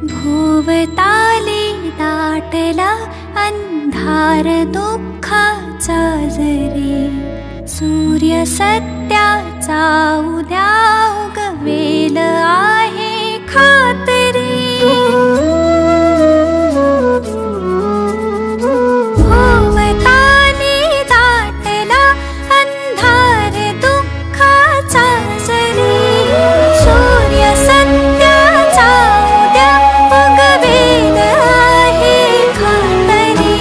भोवताली दाटला अंधार दुःखाचा जरी, सूर्य सत्याचा उद्या उगवेल आहे खात्री. भोवताली दाटला अंधार दुःखाचा जरी, सूर्य सत्याचा उद्या उगवेल आहे खात्री.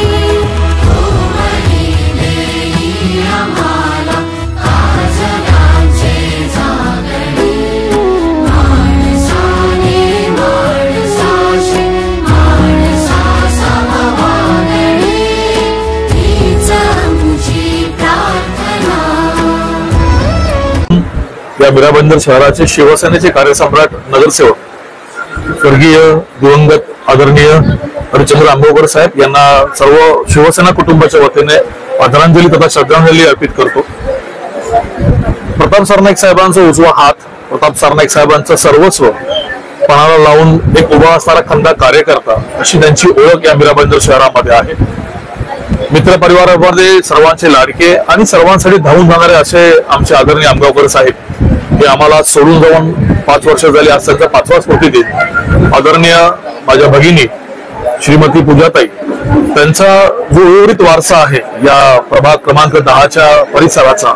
आम्हाला काजलांचे जागणे, माणसाने माणसाशी माणसा समवागणे, हीच आमची प्रार्थना. या मीराबंदर शहराचे शिवसेनेचे कार्यसम्राट नगरसेवक स्वर्गीय दिवंगत आदरणीय हरिचंद्र आंबेकर साहेब यांना सर्व शिवसेना कुटुंबाच्या वतीने आदरांजली तथा श्रद्धांजली अर्पित करतो. प्रताप सरनाईक साहेबांचा उजवा हात, प्रताप सरनाईक साहेबांचं सर्वस्व पणाला लावून एक उभा असणारा खंदा कार्यकर्ता अशी त्यांची ओळख या मीराबंदर शहरामध्ये आहे. मित्र परिवारामध्ये सर्वांचे लाडके आणि सर्वांसाठी धावून जाणारे असे आमचे आदरणीय आंबेकर साहेब हे आम्हाला सोडून जाऊन 5 वर्ष झाली. आज त्यांचा 5वा स्मृतिदिन. आदरणीय माझ्या भगिनी श्रीमती पूजाताई, त्यांचा जो उर्वरित वारसा आहे या प्रभाग क्रमांक 10च्या परिसराचा,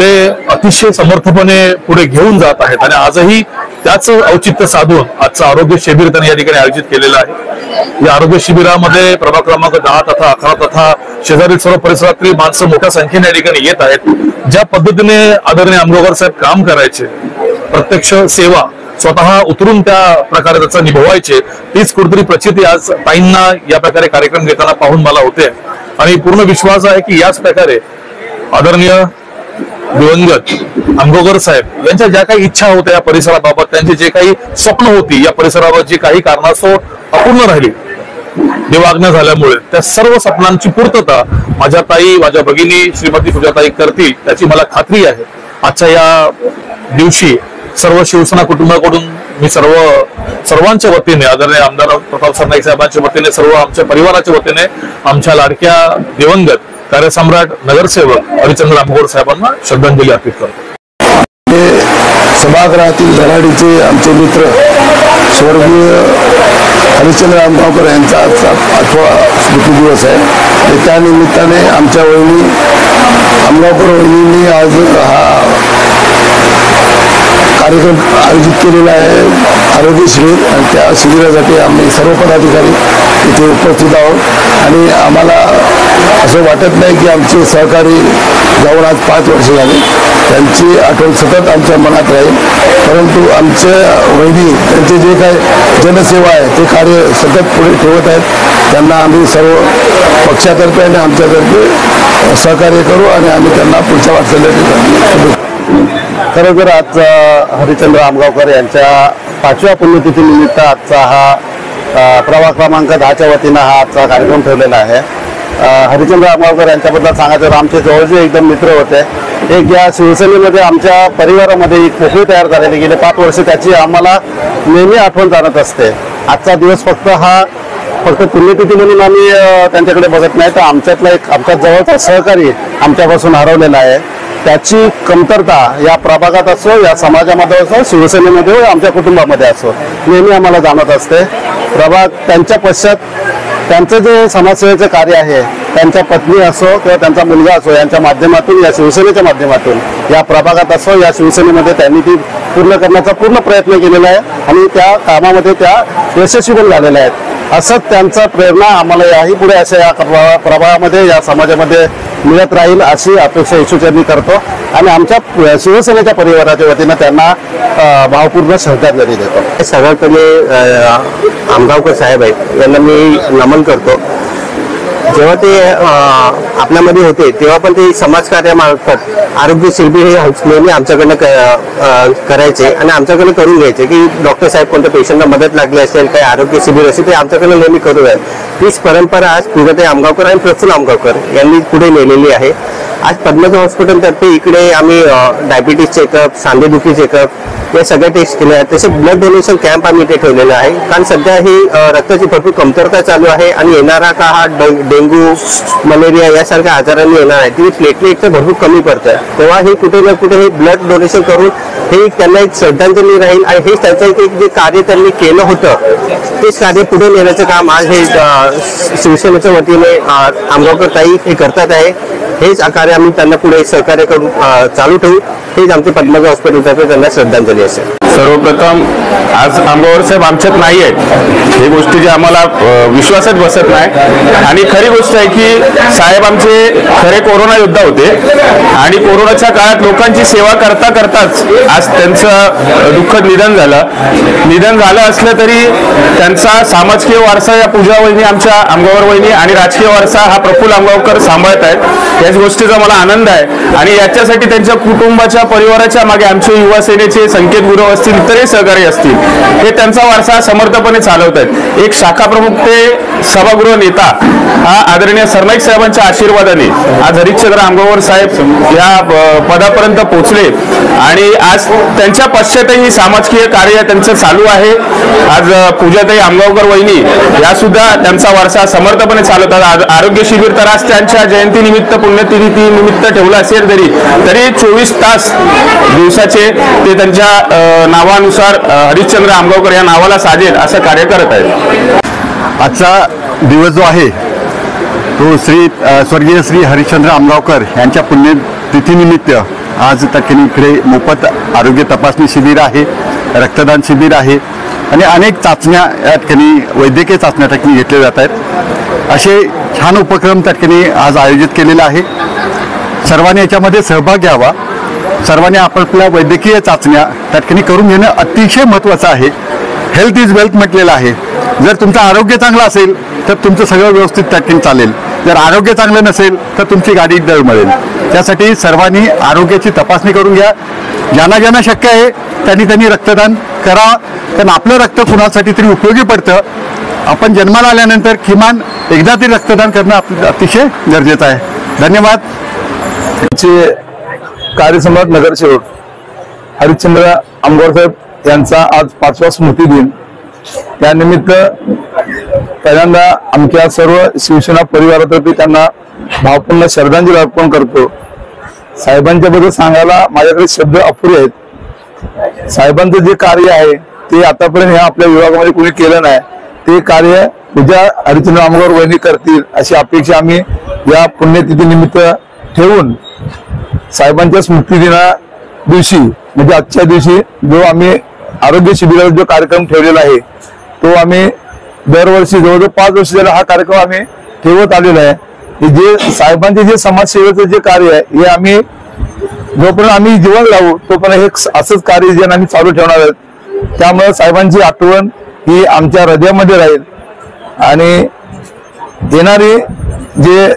ते अतिशय समर्थपणे पुढे घेऊन जात आहेत आणि आजही त्याच औचित्य साधून आजचं आरोग्य शिबिर त्यांनी या ठिकाणी आयोजित केलेलं आहे. या आरोग्य शिबिरामध्ये प्रभाग क्रमांक 10 तथा 11 तथा शेजारील सर्व परिसरातली माणसं मोठ्या संख्येने या ठिकाणी येत आहेत. ज्या पद्धतीने आदरणीय आंबेकर साहेब काम करायचे, प्रत्यक्ष सेवा स्वतः उतरून त्या प्रकारे त्याचा निभवायचे, तीच कुठेतरी प्रचिती आज ताईंना या प्रकारे कार्यक्रम घेताना पाहून मला होते. आणि पूर्ण विश्वास आहे की याच प्रकारे आदरणीय दिवंगत आंबेकर साहेब यांच्या ज्या काही इच्छा होत्या या परिसराबाबत, त्यांची जे काही स्वप्न होती या परिसराबाबत, जी काही कारणास्तव अपूर्ण राहिली देवाज्ञा झाल्यामुळे, त्या सर्व स्वप्नांची पूर्तता माझ्या ताई, माझ्या भगिनी श्रीमती पूजाताई करतील याची मला खात्री आहे. आजच्या या दिवशी सर्व शिवसेना कुटुंबाकडून मी सर्वांच्या वतीने, आदरणीय आमदार प्रताप सरनाईक साहेबांच्या वतीने, सर्व आमच्या परिवाराच्या वतीने आमच्या लाडक्या दिवंगत कार्यसम्राट नगरसेवक हरिचंद्र आंबेकर साहेबांना श्रद्धांजली अर्पित करतो. सभागृहातील धडाडीचे आमचे मित्र स्वर्गीय हरिचंद्र आंबेकर यांचा 8वा स्मृतिदिवस आहे. त्या निमित्ताने आमच्या वहिनी आंबेकर वहिनींनी आज हा कार्यक्रम आयोजित केलेला आहे, आरोग्य शिबिर. आणि त्या शिबिरासाठी आम्ही सर्व पदाधिकारी इथे उपस्थित आहोत. आणि आम्हाला असं वाटत नाही की आमचे सहकारी जाऊन आज 5 वर्ष झाली, त्यांची आठवण सतत आमच्या मनात राहील. परंतु आमच्या वहिनी त्यांचे जे काही जनसेवा आहे ते कार्य सतत पुढे ठेवत आहेत. त्यांना आम्ही सर्व पक्षातर्फे आणि आमच्यातर्फे सहकार्य करू आणि आम्ही त्यांना पुढच्या वाटचालीसाठी. खरोखर आज हरिचंद्र आंबेकर यांच्या 5व्या पुण्यतिथीनिमित्त आजचा हा प्रभाग क्रमांक 10च्या वतीनं हा आजचा कार्यक्रम ठेवलेला आहे. हरिचंद्र आंबेकर यांच्याबद्दल सांगायचं तर आमचे जवळचे एकदम मित्र होते. एक या शिवसेनेमध्ये आमच्या परिवारामध्ये एक पोकळी तयार झालेली, गेले 5 वर्ष त्याची आम्हाला नेहमी आठवण जाणत असते. आजचा दिवस फक्त पुण्यतिथी म्हणून आम्ही त्यांच्याकडे बघत नाही, तर आमच्यातला एक आमच्या जवळचा सहकारी आमच्यापासून हरवलेला आहे. त्याची कमतरता या प्रभागात असो, या समाजामध्ये असो, शिवसेनेमध्ये हो, आमच्या कुटुंबामध्ये असो, नेहमी आम्हाला जाणवत असते. प्रभाग त्यांच्या पश्चात त्यांचं जे समाजसेवेचं कार्य आहे, त्यांच्या पत्नी असो किंवा त्यांचा मुलगा असो, यांच्या माध्यमातून, या शिवसेनेच्या माध्यमातून या प्रभागात असो, या शिवसेनेमध्ये त्यांनी ती पूर्ण करण्याचा पूर्ण प्रयत्न केलेला आहे आणि त्या कामामध्ये त्या यशस्वी पण झालेल्या आहेत. असंच त्यांचा प्रेरणा आम्हाला याही पुढे अशा या प्रभागामध्ये, या समाजामध्ये मिळत राहील अशी अपेक्षा ईश्वरचरणी करतो. आणि आमच्या शिवसेनेच्या परिवाराच्या वतीनं त्यांना भावपूर्ण श्रद्धांजली देतो. सगळ्यात पहिले आंबेकर साहेब आहेत, यांना मी नमन करतो. जेव्हा ते आपल्यामध्ये होते तेव्हा पण ते समाजकार्यामार्फत आरोग्य शिबिर हे नेहमी आमच्याकडनं करायचे आणि आमच्याकडे करून घ्यायचे की डॉक्टर साहेब कोणत्या पेशंटला मदत लागली असेल, काही आरोग्य शिबिर असेल, ते आमच्याकडनं नेहमी करू आहेत. तीच परंपरा आज पूजाताई आंबेकर आणि प्रफुल्ल आंबेकर यांनी पुढे नेलेली आहे. आज पद्मजा हॉस्पिटलतर्फे इकडे आम्ही डायबिटीज चेकअप, सांधेदुखी चेकअप या सगळ्या टेस्ट केल्या आहेत. तसे ब्लड डोनेशन कॅम्प आम्ही इथे ठेवलेला आहे, कारण सध्या ही रक्ताची भरपूर कमतरता चालू आहे आणि येणारा का हा डेंग्यू, मलेरिया यासारख्या आजारांनी येणार आहे ती प्लेटलेटचं भरपूर कमी पडतं. तेव्हा हे कुठे ना कुठे हे ब्लड डोनेशन करून हे त्यांना एक श्रद्धांजली राहील आणि हेच त्यांचं एक जे कार्य त्यांनी केलं होतं तेच कार्य पुढे नेण्याचं काम आज हे शिवसेनेच्या वतीने आमगावकर ताई हे करतात आहे. हेच कार्य आम्ही त्यांना पुढे सहकार्य करून चालू ठेवू. हेच आमचे पद्मजा हॉस्पिटलतर्फे त्यांना श्रद्धांजली असेल. सर्वप्रथम आज आंबावर साहेब आमच्यात नाही आहेत, ही गोष्टी जी आम्हाला विश्वासात बसत नाही. आणि खरी गोष्ट आहे की साहेब आमचे खरे कोरोना योद्धा होते आणि कोरोनाच्या काळात लोकांची सेवा करता करताच आज त्यांचं दुःखद निधन झालं असलं तरी त्यांचा सामाजिक वारसा या पूजा वहिनी, आमच्या आमगावर वहिनी आणि राजकीय वारसा हा प्रफुल्ल आमगावकर सांभाळत आहेत. याच गोष्टीचा मला आनंद आहे आणि याच्यासाठी त्यांच्या कुटुंबाच्या, परिवाराच्या मागे आमचे युवा सेनेचे संकेत गुरव असतील, इतरही सहकारी असतील, हे त्यांचा वारसा समर्थपणे चालवत आहेत. एक शाखा प्रमुख ते सभागृह नेता हा आदरणीय सरनाईक साहेबांच्या आशीर्वादाने आज हरिश्चंद्र आंबावर साहेब या पदापर्यंत पोहोचले आणि आज त्यांच्या पश्चातही सामाजिक कार्य त्यांचं चालू आहे. आज पूजाताई आंबावकर वहिनी या सुद्धा त्यांचा वारसा समर्थपणे चालवतात. आरोग्य शिबिर तर आज त्यांच्या जयंतीनिमित्त, पुण्यतिथी निमित्त ठेवलं असेल तरी 24 तास दिवसाचे ते त्यांच्या नावानुसार हरिश्चंद्र आंबावकर या नावाला साजेल असं कार्य करत आहेत. आजचा दिवस जो आहे तो स्वर्गीय श्री हरिश्चंद्र आमगावकर यांच्या पुण्यतिथीनिमित्त आज ठिकाणी इकडे मोफत आरोग्य तपासणी शिबिर आहे, रक्तदान शिबिर आहे आणि अनेक चाचण्या या ठिकाणी, वैद्यकीय चाचण्या ठिकाणी घेतल्या जात आहेत. असे छान उपक्रम त्या ठिकाणी आज आयोजित केलेला आहे. सर्वांनी याच्यामध्ये सहभाग घ्यावा. सर्वांनी आपापल्या वैद्यकीय चाचण्या त्या ठिकाणी करून घेणं अतिशय महत्त्वाचं आहे. हेल्थ इज वेल्थ म्हटलेलं आहे. जर तुमचं आरोग्य चांगलं असेल तर तुमचं सगळं व्यवस्थित त्या ठिकाणी चालेल. जर आरोग्य चांगलं नसेल तर तुमची गाडी डळमळेल. त्यासाठी सर्वांनी आरोग्याची तपासणी करून घ्या. ज्यांना ज्यांना शक्य आहे त्यांनी रक्तदान करा, कारण आपलं रक्त कुणासाठी तरी उपयोगी पडतं. आपण जन्माला आल्यानंतर किमान एकदा तरी रक्तदान करणं अतिशय गरजेचं आहे. धन्यवाद. कार्यसम्राट नगरसेवक हरिश्चंद्र आंबावर साहेब यांचा आज 5वा स्मृती दिन. त्यानिमित्त पहिल्यांदा आमच्या सर्व शिवसेना परिवारातर्फे त्यांना भावपूर्ण श्रद्धांजली अर्पण करतो. साहेबांच्या बद्दल सांगायला माझ्याकडे शब्द अपुरे आहेत. साहेबांचं जे कार्य आहे ते आतापर्यंत ह्या आपल्या विभागामध्ये कोणी केलं नाही. ते कार्य उद्या हरिश्चंद्र आंबावर वहिनी करतील अशी अपेक्षा आम्ही या पुण्यतिथी निमित्त ठेवून साहेबांच्या स्मृती दिना दिवशी म्हणजे आजच्या दिवशी जो आम्ही आरोग्य शिबिराचा जो कार्यक्रम ठेवलेला आहे तो आम्ही दरवर्षी जवळजवळ 5 वर्ष झाला हा कार्यक्रम आम्ही ठेवत आलेला आहे. जे साहेबांचे जे समाजसेवेचं जे कार्य आहे हे आम्ही जोपर्यंत आम्ही जीवन लावू तोपर्यंत हे असंच कार्य जे आम्ही चालू ठेवणार आहोत. त्यामुळे साहेबांची आठवण ही आमच्या हृदयामध्ये राहील आणि येणारे जे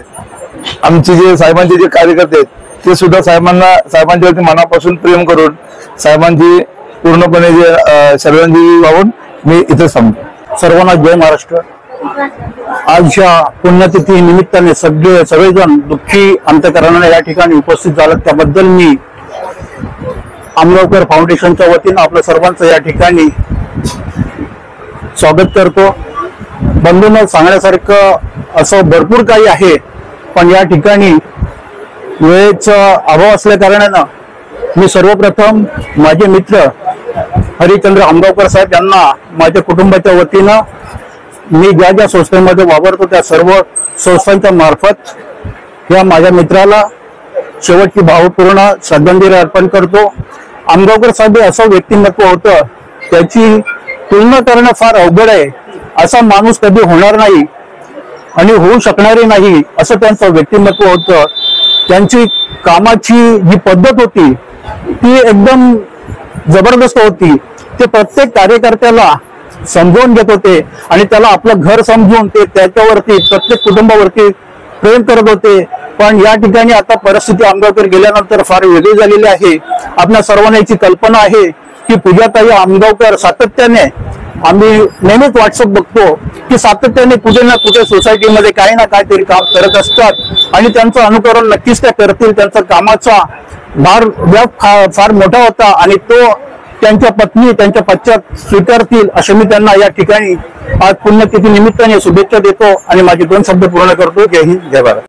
आमचे जे साहेबांचे जे कार्यकर्ते आहेत ते सुद्धा साहेबांच्यावरती मनापासून प्रेम करून साहेबांची पूर्णपणे जे श्रद्धांजली वाहून मी इथे सांगतो. सर्वांना जय महाराष्ट्र. आजच्या पुण्यतिथी निमित्ताने सगळेजण दुःखी अंतकरणाने या ठिकाणी उपस्थित झाले त्याबद्दल मी आमगावकर फाउंडेशनच्या वतीनं आपल्या सर्वांचं या ठिकाणी स्वागत करतो. बंधूंना सांगण्यासारखं असं भरपूर काही आहे, पण या ठिकाणी वेळेचा अभाव असल्या कारणानं मी सर्वप्रथम माझे मित्र हरिश्चंद्र आंबावकर साहेब यांना माझ्या कुटुंबाच्या वतीनं मी ज्या ज्या संस्थेमध्ये वावरतो त्या सर्व संस्थांच्या मार्फत या माझ्या मित्राला शेवटची भावपूर्ण श्रद्धांजली अर्पण करतो. आंबावकर साहेब असं व्यक्तिमत्व होतं त्याची तुलना करणं फार अवघड आहे. असा माणूस कधी होणार नाही आणि होऊ शकणारे नाही असं त्यांचं व्यक्तिमत्व होतं. त्यांची कामाची जी पद्धत होती ती एकदम जबरदस्त होती. ते प्रत्येक कार्यकर्त्याला समजून घेत होते आणि त्याला आपलं घर समजून ते त्याच्यावरती प्रत्येक कुटुंबावरती प्रेम करत होते. पण या ठिकाणी आता परिस्थिती आंबावकर गेल्यानंतर फार वेगळी झालेली आहे. आपल्या सर्वांना याची कल्पना आहे की पूजाताई आंबावकर सातत्याने आम्ही नेहमीच व्हॉट्सअप बघतो की सातत्याने कुठे ना कुठे सोसायटीमध्ये काही ना काहीतरी काम करत असतात आणि त्यांचं अनुकरण नक्कीच त्या करतील. त्यांचा कामाचा व्याप फार मोठा होता आणि तो त्यांच्या पत्नी त्यांच्या पश्चात स्वीकारतील असे मी त्यांना या ठिकाणी आज पुण्यतिथी निमित्ताने शुभेच्छा देतो आणि माझे 2 शब्द पूर्ण करतो. जय हिंद, जय भारत.